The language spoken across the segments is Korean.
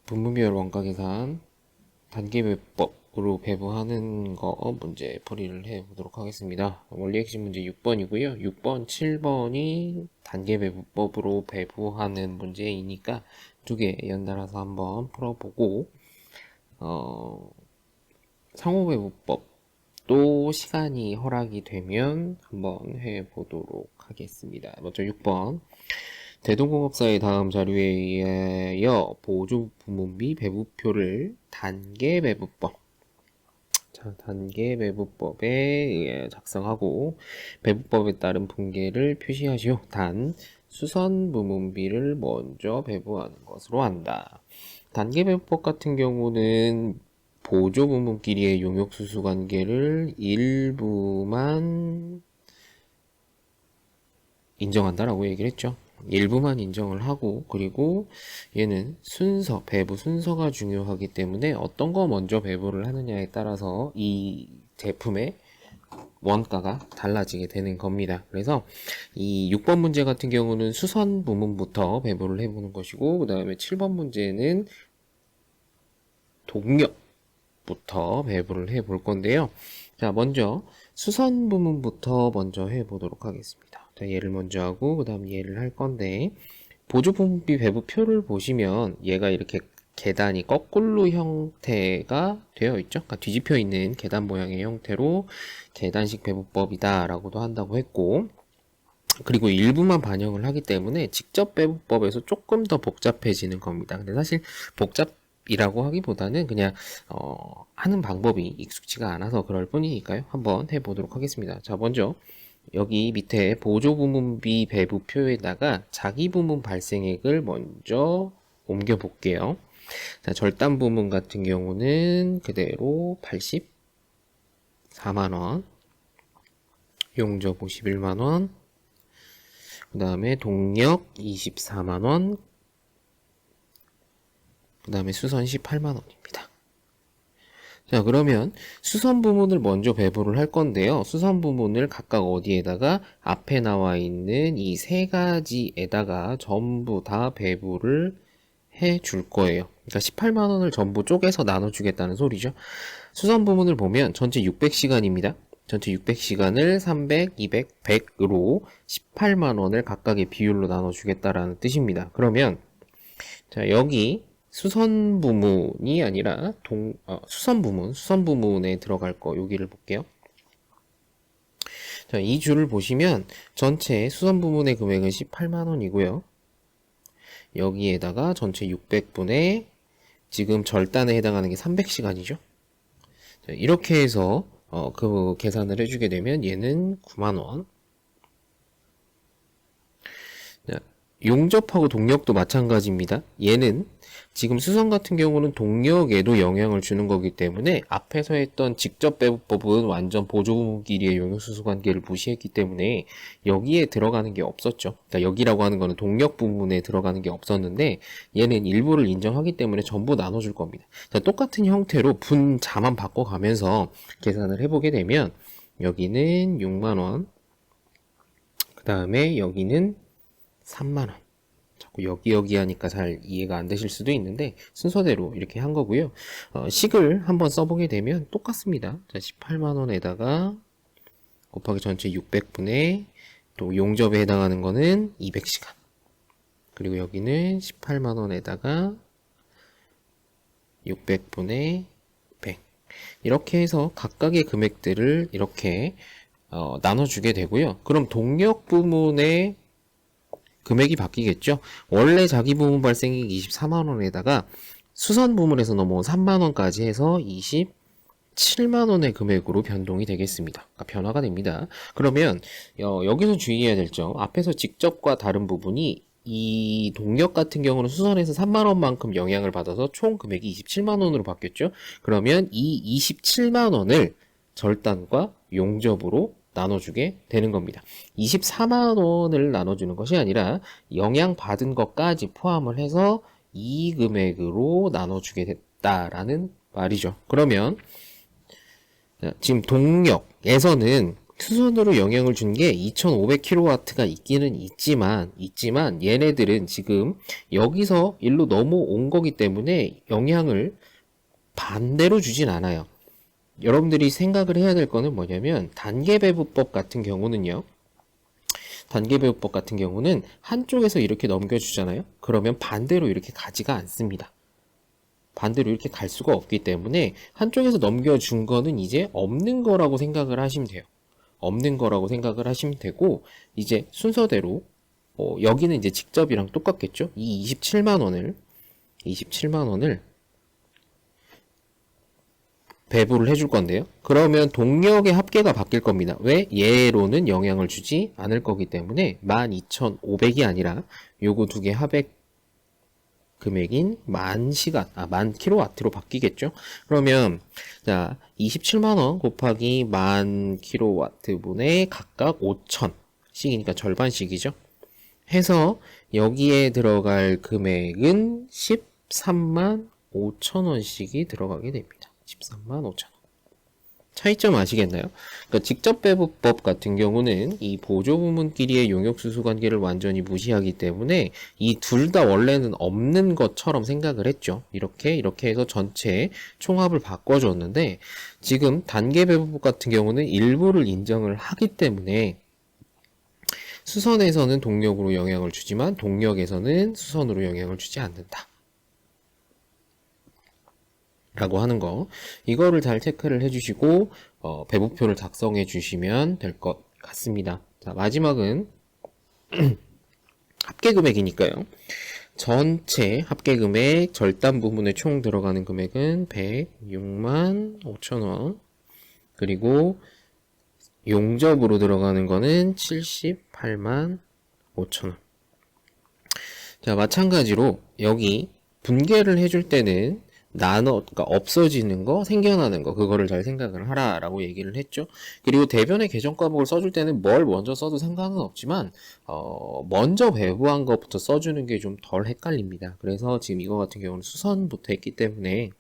분무별 원가 계산 단계배법으로 배부하는 거 문제 풀이를 해 보도록 하겠습니다. 원리 핵심 문제 6번이고요. 6번, 7번이 단계배부법으로 배부하는 문제이니까 두 개 연달아서 한번 풀어보고 상호배부법 또 시간이 허락이 되면 한번 해보도록 하겠습니다. 먼저 6번. 대동공업사의 다음 자료에 의하여 보조부문비 배부표를 단계배부법, 단계배부법에 의해 작성하고 배부법에 따른 분계를 표시하시오. 단, 수선부문비를 먼저 배부하는 것으로 한다. 단계배부법 같은 경우는 보조부문끼리의 용역수수 관계를 일부만 인정한다라고 얘기를 했죠. 일부만 인정을 하고, 그리고 얘는 배부 순서가 중요하기 때문에 어떤 거 먼저 배부를 하느냐에 따라서 이 제품의 원가가 달라지게 되는 겁니다. 그래서 이 6번 문제 같은 경우는 수선 부문부터 배부를 해보는 것이고, 그 다음에 7번 문제는 동력부터 배부를 해볼 건데요. 자, 먼저 수선 부문부터 먼저 해보도록 하겠습니다. 자, 얘를 먼저 하고 그 다음 얘를 할 건데, 보조부문비 배부표를 보시면 얘가 이렇게 계단이 거꾸로 형태가 되어 있죠. 그러니까 뒤집혀 있는 계단 모양의 형태로 계단식 배부법이다 라고도 한다고 했고, 그리고 일부만 반영을 하기 때문에 직접 배부법에서 조금 더 복잡해지는 겁니다. 근데 사실 복잡이라고 하기보다는 그냥 하는 방법이 익숙지가 않아서 그럴 뿐이니까요. 한번 해보도록 하겠습니다. 자, 먼저 여기 밑에 보조부문비 배부표에다가 자기부문 발생액을 먼저 옮겨 볼게요. 자, 절단부문 같은 경우는 그대로 84만원, 용접 51만원, 그 다음에 동력 24만원, 그 다음에 수선 18만원입니다. 자, 그러면 수선 부문을 먼저 배부를 할 건데요. 수선 부문을 각각 어디에다가 앞에 나와 있는 이 세 가지에다가 전부 다 배부를 해 줄 거예요. 그러니까 18만 원을 전부 쪼개서 나눠 주겠다는 소리죠. 수선 부문을 보면 전체 600시간입니다. 전체 600시간을 300, 200, 100으로 18만 원을 각각의 비율로 나눠 주겠다라는 뜻입니다. 그러면 자, 여기 수선 부문이 아니라 수선 부문에 들어갈 거 여기를 볼게요. 자, 이 줄을 보시면 전체 수선 부문의 금액은 18만 원이고요. 여기에다가 전체 600분의 지금 절단에 해당하는 게 300시간이죠. 자, 이렇게 해서 그 계산을 해주게 되면 얘는 9만 원. 자, 용접하고 동력도 마찬가지입니다. 얘는 지금 수선 같은 경우는 동력에도 영향을 주는 거기 때문에 앞에서 했던 직접 배부법은 완전 보조부문끼리의 용역수수 관계를 무시했기 때문에 여기에 들어가는 게 없었죠. 그러니까 여기라고 하는 거는 동력 부분에 들어가는 게 없었는데 얘는 일부를 인정하기 때문에 전부 나눠줄 겁니다. 자, 똑같은 형태로 분자만 바꿔가면서 계산을 해보게 되면 여기는 6만원, 그 다음에 여기는 3만원. 자꾸 여기 하니까 잘 이해가 안 되실 수도 있는데 순서대로 이렇게 한 거고요. 식을 한번 써보게 되면 똑같습니다. 자, 18만원에다가 곱하기 전체 600분의 또 용접에 해당하는 거는 200시간. 그리고 여기는 18만원에다가 600분의 100. 이렇게 해서 각각의 금액들을 이렇게 나눠주게 되고요. 그럼 동력 부문의 금액이 바뀌겠죠. 원래 자기 부문 발생액 24만원에다가 수선 부문에서 넘어온 3만원까지 해서 27만원의 금액으로 변동이 되겠습니다. 그러니까 변화가 됩니다. 그러면 여기서 주의해야 될 점, 앞에서 직접과 다른 부분이 이 동력 같은 경우는 수선에서 3만원만큼 영향을 받아서 총 금액이 27만원으로 바뀌었죠. 그러면 이 27만원을 절단과 용접으로 나눠주게 되는 겁니다. 24만 원을 나눠주는 것이 아니라 영향받은 것까지 포함을 해서 이 금액으로 나눠주게 됐다라는 말이죠. 그러면 지금 동력에서는 수선으로 영향을 준 게 2500kW가 있지만 얘네들은 지금 여기서 일로 넘어온 거기 때문에 영향을 반대로 주진 않아요. 여러분들이 생각을 해야 될 거는 뭐냐면 단계배부법 같은 경우는 한쪽에서 이렇게 넘겨주잖아요. 그러면 반대로 이렇게 가지가 않습니다. 반대로 이렇게 갈 수가 없기 때문에 한쪽에서 넘겨준 거는 이제 없는 거라고 생각을 하시면 돼요. 없는 거라고 생각을 하시면 되고, 이제 순서대로 여기는 이제 직접이랑 똑같겠죠. 이 27만 원을 배부를 해줄 건데요. 그러면 동력의 합계가 바뀔 겁니다. 왜? 얘로는 영향을 주지 않을 거기 때문에 12,500이 아니라 요거 두 개 합액 금액인 만 킬로와트로 바뀌겠죠. 그러면 자 27만 원 곱하기 만 킬로와트분의 각각 5,000씩이니까 절반씩이죠. 해서 여기에 들어갈 금액은 13만 5천 원씩이 들어가게 됩니다. 13만 5천 원. 차이점 아시겠나요? 그러니까 직접배부법 같은 경우는 이 보조부문끼리의 용역수수 관계를 완전히 무시하기 때문에 이 둘 다 원래는 없는 것처럼 생각을 했죠. 이렇게 해서 전체 총합을 바꿔줬는데 지금 단계배부법 같은 경우는 일부를 인정을 하기 때문에 수선에서는 동력으로 영향을 주지만 동력에서는 수선으로 영향을 주지 않는다. 라고 하는 거, 이거를 잘 체크를 해주시고 배부표를 작성해 주시면 될 것 같습니다. 자, 마지막은 합계금액이니까요. 전체 합계금액 절단 부분에 총 들어가는 금액은 106만 5천 원, 그리고 용접으로 들어가는 거는 78만 5천 원. 자, 마찬가지로 여기 분계를 해줄 때는 그러니까 없어지는 거, 생겨나는 거, 그거를 잘 생각을 하라라고 얘기를 했죠. 그리고 대변의 계정 과목을 써줄 때는 뭘 먼저 써도 상관은 없지만, 먼저 배부한 것부터 써주는 게 좀 덜 헷갈립니다. 그래서 지금 이거 같은 경우는 수선부터 했기 때문에,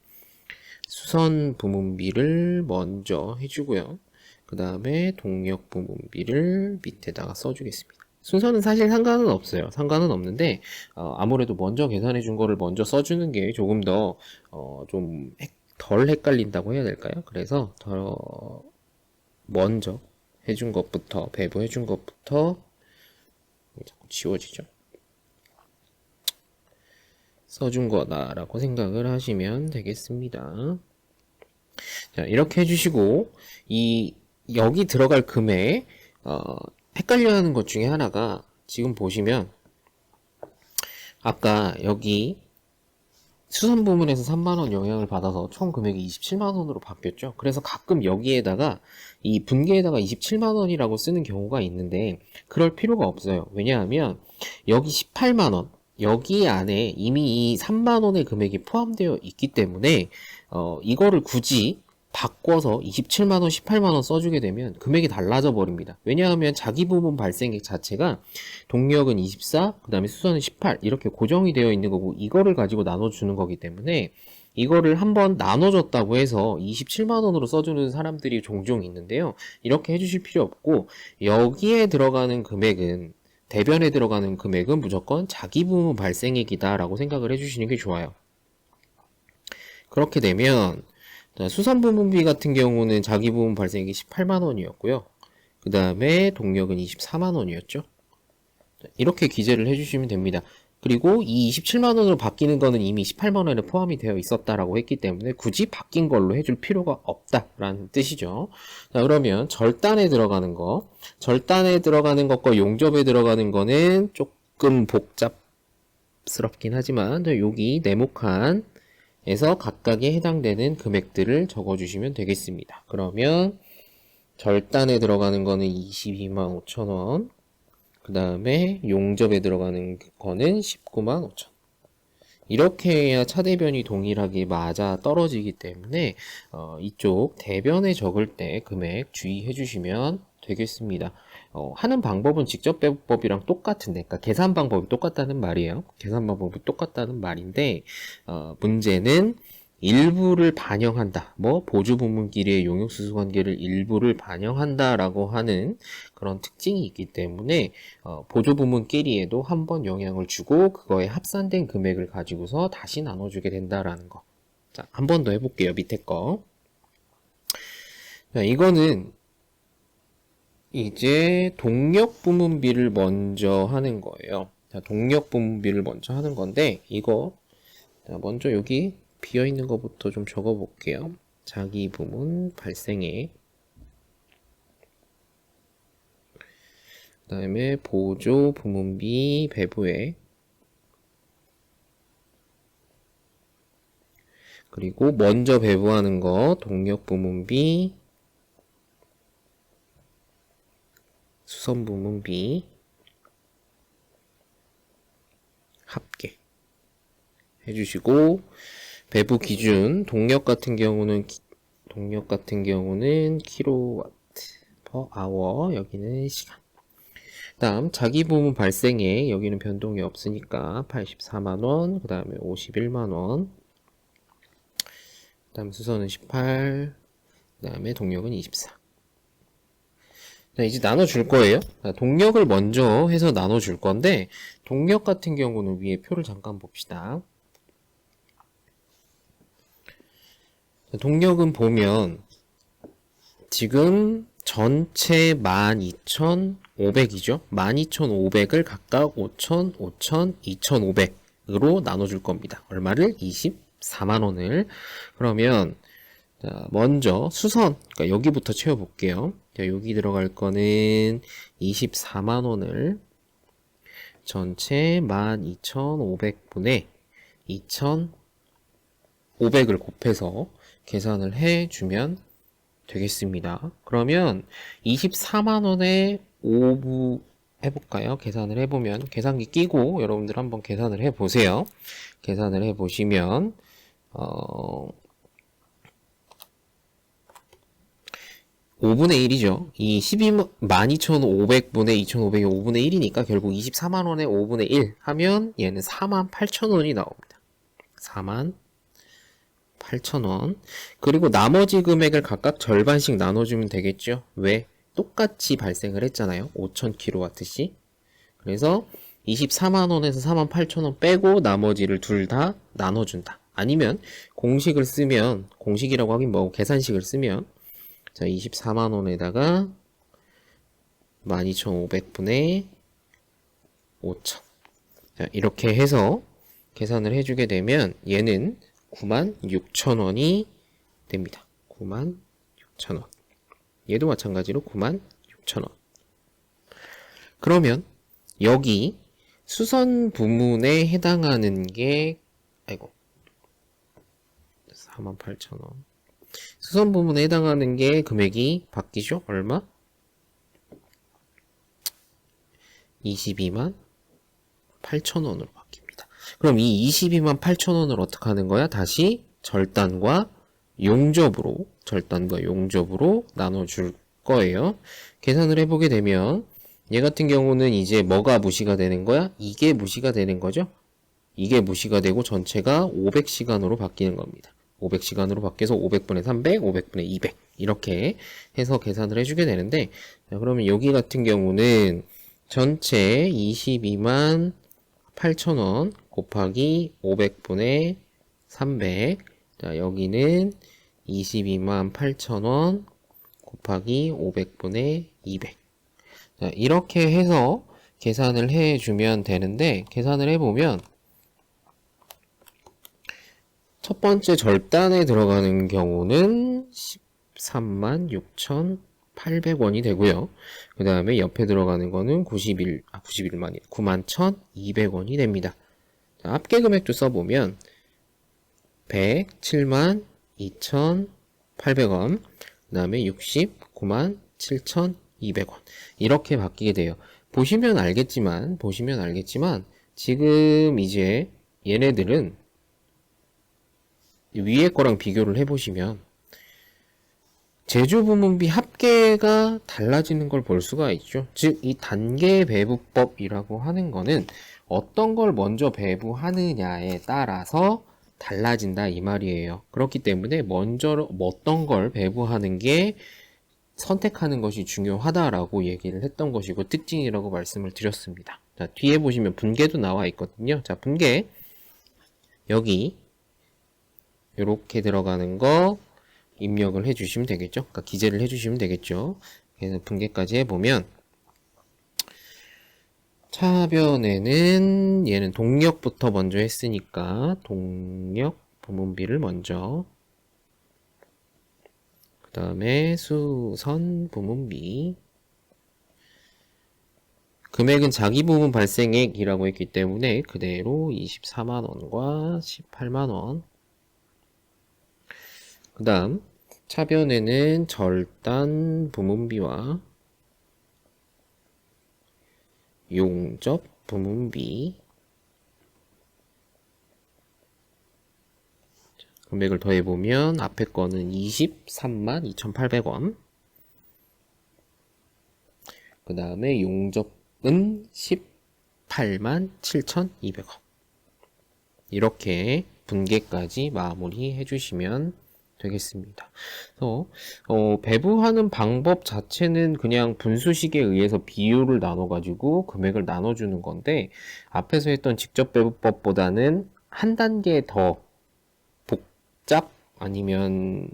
수선 부문비를 먼저 해주고요. 그 다음에 동력 부문비를 밑에다가 써주겠습니다. 순서는 사실 상관은 없어요. 상관은 없는데 아무래도 먼저 계산해 준 거를 먼저 써주는 게 조금 더 좀 덜 헷갈린다고 해야 될까요? 그래서 더 먼저 해준 것부터 배부해 준 것부터 자꾸 지워지죠. 써준 거다라고 생각을 하시면 되겠습니다. 자, 이렇게 해주시고 여기 들어갈 금액 헷갈려하는 것 중에 하나가 지금 보시면 아까 여기 수선 부문에서 3만원 영향을 받아서 총 금액이 27만원으로 바뀌었죠. 그래서 가끔 여기에다가 이 분계에다가 27만원이라고 쓰는 경우가 있는데 그럴 필요가 없어요. 왜냐하면 여기 18만원 여기 안에 이미 이 3만원의 금액이 포함되어 있기 때문에 이거를 굳이 바꿔서 27만원, 18만원 써주게 되면 금액이 달라져 버립니다. 왜냐하면 자기 부문 발생액 자체가 동력은 24, 그 다음에 수선은 18 이렇게 고정이 되어 있는 거고 이거를 가지고 나눠주는 거기 때문에 이거를 한번 나눠줬다고 해서 27만원으로 써주는 사람들이 종종 있는데요. 이렇게 해주실 필요 없고 여기에 들어가는 금액은 대변에 들어가는 금액은 무조건 자기 부문 발생액이다 라고 생각을 해주시는 게 좋아요. 그렇게 되면 자, 수선 부문비 같은 경우는 자기 부문 발생액이 18만원이었고요. 그 다음에 동력은 24만원이었죠. 이렇게 기재를 해주시면 됩니다. 그리고 이 27만원으로 바뀌는 거는 이미 18만원에 포함이 되어 있었다라고 했기 때문에 굳이 바뀐 걸로 해줄 필요가 없다라는 뜻이죠. 자, 그러면 절단에 들어가는 것과 용접에 들어가는 거는 조금 복잡스럽긴 하지만 여기 네모칸 에서 각각에 해당되는 금액들을 적어주시면 되겠습니다. 그러면 절단에 들어가는 거는 22만 5천 원, 그 다음에 용접에 들어가는 거는 19만 5천 원. 이렇게 해야 차대변이 동일하게 맞아 떨어지기 때문에 이쪽 대변에 적을 때 금액 주의해 주시면 되겠습니다. 하는 방법은 직접배부법이랑 똑같은데, 그러니까 계산 방법이 똑같다는 말이에요. 계산 방법이 똑같다는 말인데, 문제는 일부를 반영한다. 뭐 보조부문끼리의 용역수수관계를 일부를 반영한다라고 하는 그런 특징이 있기 때문에 보조부문끼리에도 한번 영향을 주고 그거에 합산된 금액을 가지고서 다시 나눠주게 된다라는 거. 자, 한 번 더 해볼게요. 밑에 거. 자, 이거는 이제 동력부문비를 먼저 하는 거예요. 자, 동력부문비를 먼저 하는 건데 이거 자, 먼저 여기 비어있는 것부터 좀 적어볼게요. 자기 부문 발생에 그 다음에 보조 부문비 배부에 그리고 먼저 배부하는 거 동력 부문비 수선 부문비 합계 해주시고 배부 기준 동력 같은 경우는 킬로와트 per hour 여기는 시간. 다음 자기 부문 발생에 여기는 변동이 없으니까 84만원 그 다음에 51만원 그 다음 수선은 18 그 다음에 동력은 24. 자, 이제 나눠줄 거예요. 자, 동력을 먼저 해서 나눠줄 건데 동력 같은 경우는 위에 표를 잠깐 봅시다. 동력은 보면 지금 전체 12,500이죠. 12,500을 각각 5,000, 5,000, 2,500으로 나눠줄 겁니다. 얼마를? 24만원을. 그러면 자, 먼저 수선, 그러니까 여기부터 채워볼게요. 자, 여기 들어갈 거는 24만원을 전체 12,500분의 2,500을 곱해서 계산을 해주면 되겠습니다. 그러면 24만원에 5부 해볼까요? 계산을 해보면 계산기 끼고 여러분들 한번 계산을 해보세요. 계산을 해보시면 5분의 1이죠. 이 12,500분의 2,500이 5분의 1이니까 결국 24만원에 5분의 1 하면 얘는 48,000원이 나옵니다. 48,000원. 그리고 나머지 금액을 각각 절반씩 나눠주면 되겠죠. 왜? 똑같이 발생을 했잖아요. 5,000kW씩. 그래서 24만원에서 48,000원 빼고 나머지를 둘 다 나눠준다. 아니면 공식을 쓰면, 공식이라고 하긴 뭐고 계산식을 쓰면 자, 24만원에다가 12,500분의 5,000. 자, 이렇게 해서 계산을 해주게 되면 얘는 96,000원이 됩니다. 96,000원. 얘도 마찬가지로 96,000원. 그러면 여기 수선 부문에 해당하는 게 48,000원. 수선 부문에 해당하는 게 금액이 바뀌죠? 얼마? 22만 8천원으로 바뀝니다. 그럼 이 22만 8천원을 어떻게 하는 거야? 다시 절단과 용접으로 나눠줄 거예요. 계산을 해보게 되면 얘 같은 경우는 이제 뭐가 무시가 되는 거야? 이게 무시가 되는 거죠? 이게 무시가 되고 전체가 500시간으로 바뀌는 겁니다. 500시간으로 바뀌어서 500분의 300, 500분의 200 이렇게 해서 계산을 해주게 되는데 자, 그러면 여기 같은 경우는 전체 22만 8천원 곱하기 500분의 300 자, 여기는 22만 8천원 곱하기 500분의 200 자, 이렇게 해서 계산을 해주면 되는데 계산을 해보면 첫 번째 절단에 들어가는 경우는 13만 6,800원이 되고요. 그 다음에 옆에 들어가는 거는 91만이 91,200원이 됩니다. 자, 합계 금액도 써보면 107만 2,800원 그 다음에 69만 7,200원 이렇게 바뀌게 돼요. 보시면 알겠지만 지금 이제 얘네들은 위에 거랑 비교를 해보시면 제조부문비 합계가 달라지는 걸 볼 수가 있죠. 즉, 이 단계 배부법이라고 하는 거는 어떤 걸 먼저 배부하느냐에 따라서 달라진다 이 말이에요. 그렇기 때문에 먼저 어떤 걸 배부하는 게 선택하는 것이 중요하다라고 얘기를 했던 것이고 특징이라고 말씀을 드렸습니다. 자, 뒤에 보시면 분계도 나와 있거든요. 자, 분계 여기 이렇게 들어가는 거 입력을 해주시면 되겠죠. 그러니까 기재를 해주시면 되겠죠. 그래서 분계까지 해보면 차변에는 얘는 동력부터 먼저 했으니까 동력 부문비를 먼저, 그 다음에 수선 부문비, 금액은 자기 부문 발생액이라고 했기 때문에 그대로 24만원과 18만원. 그 다음 차변에는 절단 부문비와 용접 부문비 금액을 더해보면 앞에 거는 23만 2,800원, 그 다음에 용접은 18만 7,200원. 이렇게 분계까지 마무리 해주시면 되겠습니다. 그래서 배부하는 방법 자체는 그냥 분수식에 의해서 비율을 나눠가지고 금액을 나눠주는 건데 앞에서 했던 직접 배부법보다는 한 단계 더 복잡 아니면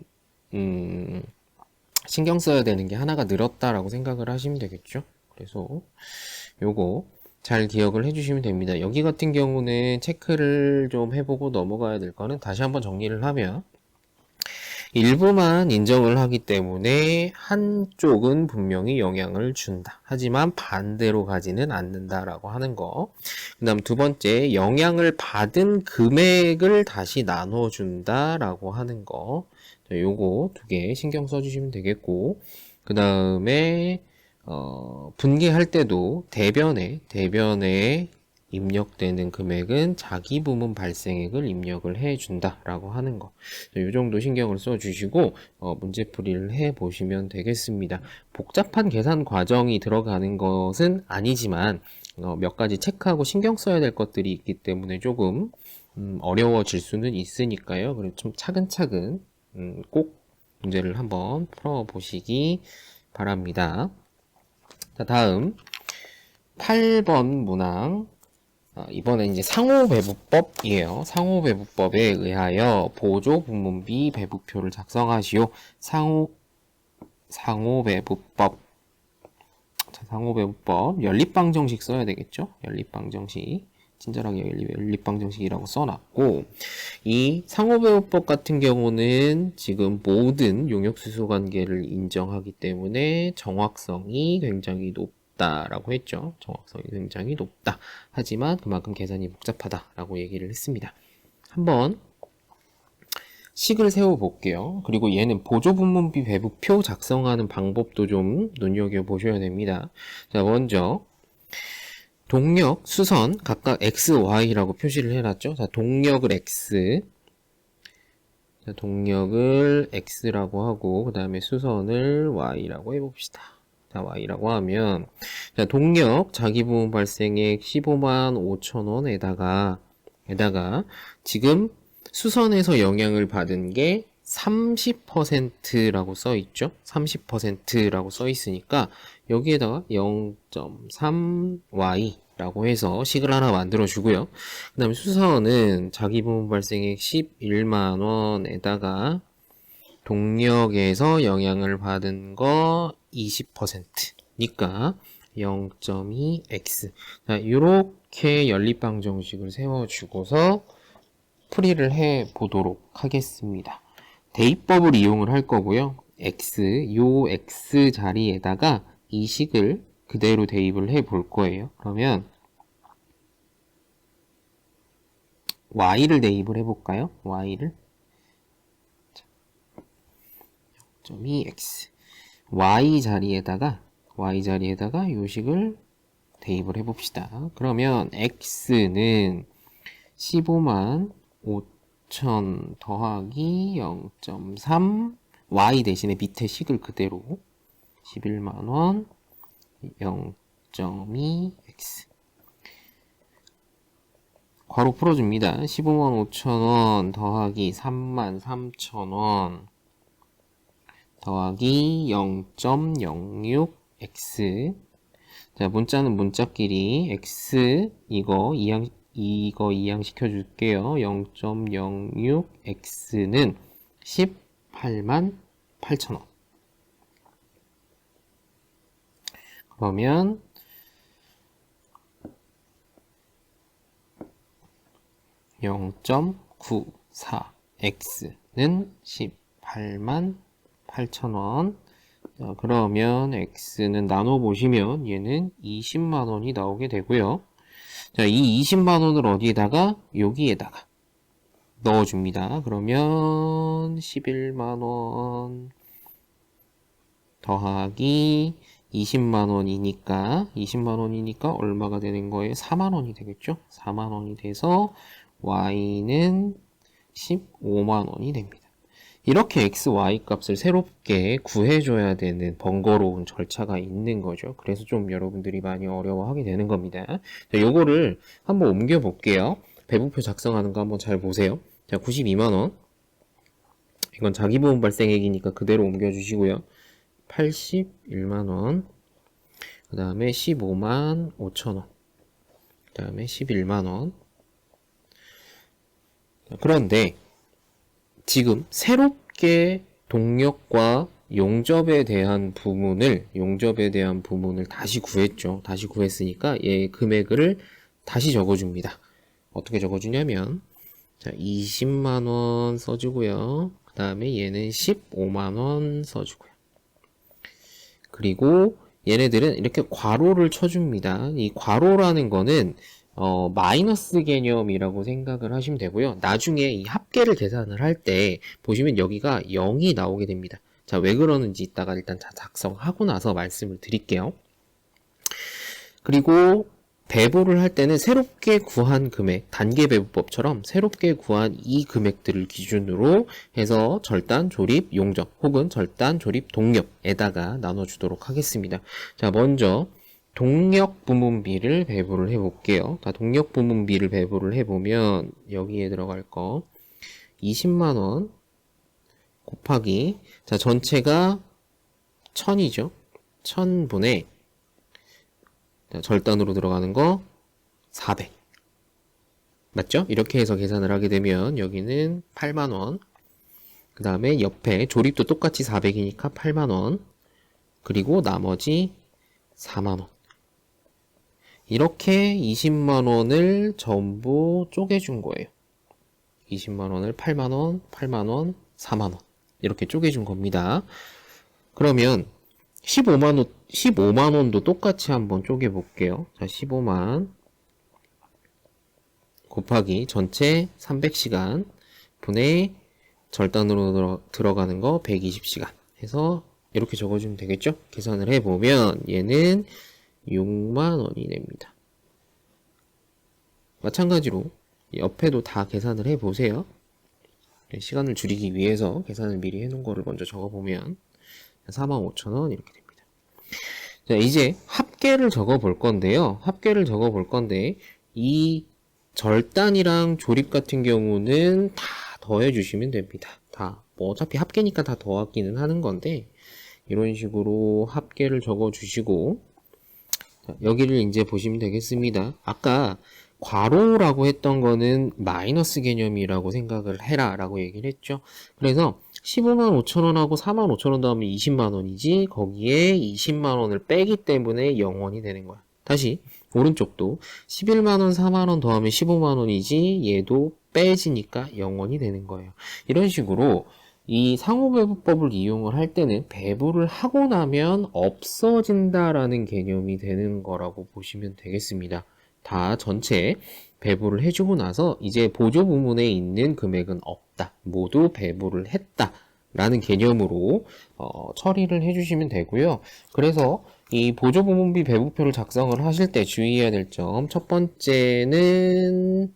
신경 써야 되는 게 하나가 늘었다라고 생각을 하시면 되겠죠. 그래서 요거 잘 기억을 해주시면 됩니다. 여기 같은 경우는 체크를 좀 해보고 넘어가야 될 거는 다시 한번 정리를 하면 일부만 인정을 하기 때문에 한쪽은 분명히 영향을 준다. 하지만 반대로 가지는 않는다라고 하는 거. 그 다음 두 번째, 영향을 받은 금액을 다시 나눠준다라고 하는 거. 요거 두 개 신경 써주시면 되겠고, 그 다음에 분계할 때도 대변에 입력되는 금액은 자기 부문 발생액을 입력을 해준다라고 하는 거. 이 정도 신경을 써주시고 문제풀이를 해보시면 되겠습니다. 복잡한 계산 과정이 들어가는 것은 아니지만 몇 가지 체크하고 신경 써야 될 것들이 있기 때문에 조금 어려워질 수는 있으니까요. 그래서 좀 차근차근 꼭 문제를 한번 풀어보시기 바랍니다. 자, 다음 8번 문항. 이번엔 이제 상호배부법이에요. 상호배부법에 의하여 보조부문비 배부표를 작성하시오. 상호배부법. 자, 상호배부법. 연립방정식 써야 되겠죠? 연립방정식. 친절하게 연립방정식이라고 써놨고, 이 상호배부법 같은 경우는 지금 모든 용역수수 관계를 인정하기 때문에 정확성이 굉장히 높다라고 했죠. 정확성이 굉장히 높다. 하지만 그만큼 계산이 복잡하다라고 얘기를 했습니다. 한번 식을 세워볼게요. 그리고 얘는 보조분문비 배부표 작성하는 방법도 좀 눈여겨보셔야 됩니다. 자, 먼저 동력, 수선 각각 x, y라고 표시를 해놨죠. 자, 동력을 x, 자, 동력을 x라고 하고 그 다음에 수선을 y라고 해봅시다. 자, y라고 하면 자, 동력 자기 부문 발생액 15만 5천원에다가 지금 수선에서 영향을 받은 게 30%라고 써 있죠. 30%라고 써 있으니까 여기에다가 0.3y라고 해서 식을 하나 만들어 주고요. 그 다음에 수선은 자기 부문 발생액 11만원에다가 동력에서 영향을 받은 거 20%니까 0.2x. 자, 이렇게 연립방정식을 세워주고서 풀이를 해 보도록 하겠습니다. 대입법을 이용을 할 거고요. 요 x 자리에다가 이 식을 그대로 대입을 해 볼 거예요. 그러면 y를 대입을 해 볼까요? y를 0.2x y 자리에다가 요 식을 대입을 해 봅시다. 그러면 x는 15만 5천 더하기 0.3 y 대신에 밑에 식을 그대로 11만원 0.2x 괄호 풀어줍니다. 155,500,000원 더하기 33,000원 더하기 0.06x. 자, 문자는 문자끼리 x 이거 이양 시켜줄게요. 0.06x는 188,000원. 그러면 0.94x는 188,000원. 자, 그러면 x는 나눠보시면 얘는 20만원이 나오게 되고요. 자, 이 20만원을 어디에다가? 여기에다가 넣어줍니다. 그러면 11만원 더하기 20만원이니까 얼마가 되는 거예요? 4만원이 되겠죠? 4만원이 돼서 y는 15만원이 됩니다. 이렇게 x, y 값을 새롭게 구해줘야 되는 번거로운 절차가 있는 거죠. 그래서 좀 여러분들이 많이 어려워하게 되는 겁니다. 자, 요거를 한번 옮겨 볼게요. 배부표 작성하는 거 한번 잘 보세요. 자, 92만원. 이건 자기보험 발생액이니까 그대로 옮겨주시고요. 81만원. 그 다음에 15만 5천원. 그 다음에 11만원. 그런데 지금 새롭게 동력과 용접에 대한 부분을 다시 구했죠. 다시 구했으니까 얘 금액을 다시 적어줍니다. 어떻게 적어주냐면, 자, 20만원 써주고요. 그 다음에 얘는 15만원 써주고요. 그리고 얘네들은 이렇게 괄호를 쳐줍니다. 이 괄호라는 거는 마이너스 개념이라고 생각을 하시면 되고요. 나중에 이 합계를 계산을 할 때 보시면 여기가 0이 나오게 됩니다. 자, 왜 그러는지 이따가 일단 작성하고 나서 말씀을 드릴게요. 그리고 배부를 할 때는 새롭게 구한 금액, 단계 배부법처럼 새롭게 구한 이 금액들을 기준으로 해서 절단, 조립, 용접 혹은 절단, 조립, 동력에다가 나눠주도록 하겠습니다. 자, 먼저 동력 부문비를 배부를 해볼게요. 자, 동력 부문비를 배부를 해보면 여기에 들어갈 거 20만원 곱하기, 자, 전체가 1000이죠. 1000분의, 자, 절단으로 들어가는 거 400. 맞죠? 이렇게 해서 계산을 하게 되면 여기는 8만원. 그 다음에 옆에 조립도 똑같이 400이니까 8만원. 그리고 나머지 4만원. 이렇게 20만원을 전부 쪼개준 거예요. 20만원을 8만원, 8만원, 4만원. 이렇게 쪼개준 겁니다. 그러면 15만원도 똑같이 한번 쪼개볼게요. 자, 15만 곱하기 전체 300시간 분의 절단으로 들어가는 거 120시간 해서 이렇게 적어주면 되겠죠? 계산을 해보면 얘는 6만원이 됩니다. 마찬가지로 옆에도 다 계산을 해보세요. 시간을 줄이기 위해서 계산을 미리 해놓은 거를 먼저 적어보면 45,000원 이렇게 됩니다. 자, 이제 합계를 적어볼 건데요. 합계를 적어볼 건데 이 절단이랑 조립 같은 경우는 다 더해주시면 됩니다. 다. 뭐 어차피 합계니까 다 더하기는 하는 건데 이런 식으로 합계를 적어주시고, 자, 여기를 이제 보시면 되겠습니다. 아까 괄호라고 했던 거는 마이너스 개념이라고 생각을 해라 라고 얘기를 했죠. 그래서 15만 5천원하고 4만 5천원 더하면 20만원이지 거기에 20만원을 빼기 때문에 0원이 되는 거야. 다시 오른쪽도 11만원 4만원 더하면 15만원이지 얘도 빼지니까 0원이 되는 거예요. 이런 식으로 이 상호배분법을 이용을 할 때는 배분을 하고 나면 없어진다라는 개념이 되는 거라고 보시면 되겠습니다. 다 전체 배분을 해주고 나서 이제 보조 부문에 있는 금액은 없다. 모두 배분을 했다. 라는 개념으로 처리를 해주시면 되고요. 그래서 이 보조 부문비 배분표를 작성을 하실 때 주의해야 될 점, 첫 번째는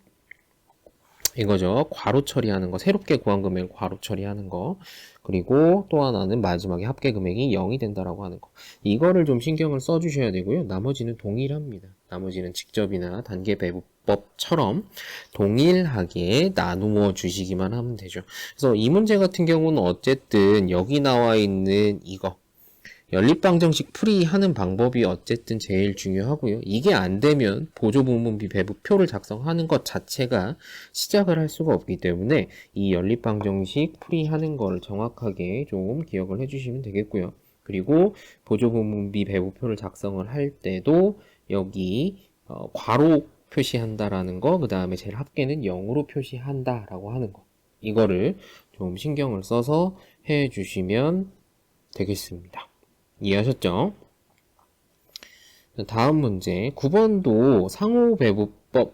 이거죠. 괄호 처리하는 거, 새롭게 구한 금액을 괄호 처리하는 거. 그리고 또 하나는 마지막에 합계 금액이 0이 된다라고 하는 거. 이거를 좀 신경을 써주셔야 되고요. 나머지는 동일합니다. 나머지는 직접이나 단계 배분법처럼 동일하게 나누어 주시기만 하면 되죠. 그래서 이 문제 같은 경우는 어쨌든 여기 나와 있는 이거 연립방정식 풀이하는 방법이 어쨌든 제일 중요하고요. 이게 안 되면 보조부문비 배분표를 작성하는 것 자체가 시작을 할 수가 없기 때문에 이 연립방정식 풀이하는 걸 정확하게 좀 기억을 해주시면 되겠고요. 그리고 보조부문비 배분표를 작성을 할 때도 여기 괄호 표시한다라는 거, 그 다음에 제일 합계는 0으로 표시한다라고 하는 거. 이거를 좀 신경을 써서 해주시면 되겠습니다. 이해하셨죠? 다음 문제 9번도 상호배분법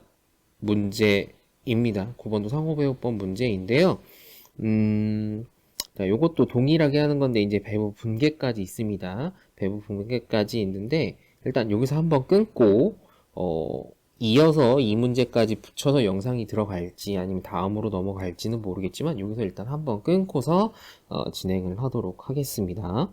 문제입니다. 9번도 상호배분법 문제인데요. 자, 요것도 동일하게 하는 건데 이제 배분 분계까지 있습니다. 배분 분계까지 있는데 일단 여기서 한번 끊고 이어서 이 문제까지 붙여서 영상이 들어갈지 아니면 다음으로 넘어갈지는 모르겠지만 여기서 일단 한번 끊고서 진행을 하도록 하겠습니다.